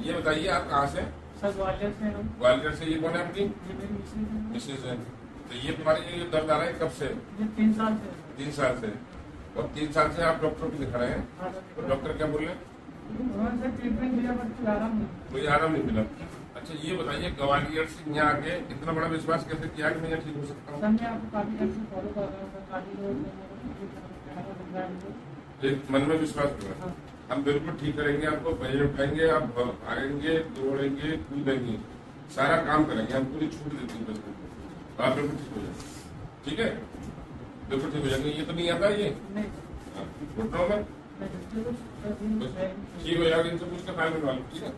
ये बताइए आप कहाँ से? सर ग्वालियर से हूँ। ग्वालियर से। ये कौन है आपकी? ये मेरी मिसेज है। मिसेज है। तो ये तुम्हारे ये दर्द आ रहा है कब से? ये 3 साल से। 3 साल से। और 3 साल से आप डॉक्टर को दिखा रहे हैं? हाँ तो डॉक्टर क्या बोल रहे हैं? उन्होंने ट्रीटमेंट दिया बट कोई आराम नहीं। मुझे आराम नहीं मिला। अच्छा ये बताइए ग्वालियर से यहाँ आके इतना बड़ा विश्वास कैसे किया कि मैं यहाँ ठीक हो सकता हूँ? सर मैं आपको काफी टाइम से फॉलो कर रहा हूँ। एक मन में विश्वास करें, हाँ। हम बिल्कुल ठीक करेंगे, आपको पैसे उठाएंगे, आप आएंगे, दौड़ेंगे, कूदेंगे, सारा काम करेंगे, हम पूरी छूट देते हैं बस आप बिल्कुल ठीक हो जाएंगे। ठीक है, बिल्कुल ठीक हो जाएंगे। ये तो नहीं आता ये नहीं घुटनों में, ठीक हो जाएगा। इनसे पूछ कर फाइल बनवा लो। ठीक है।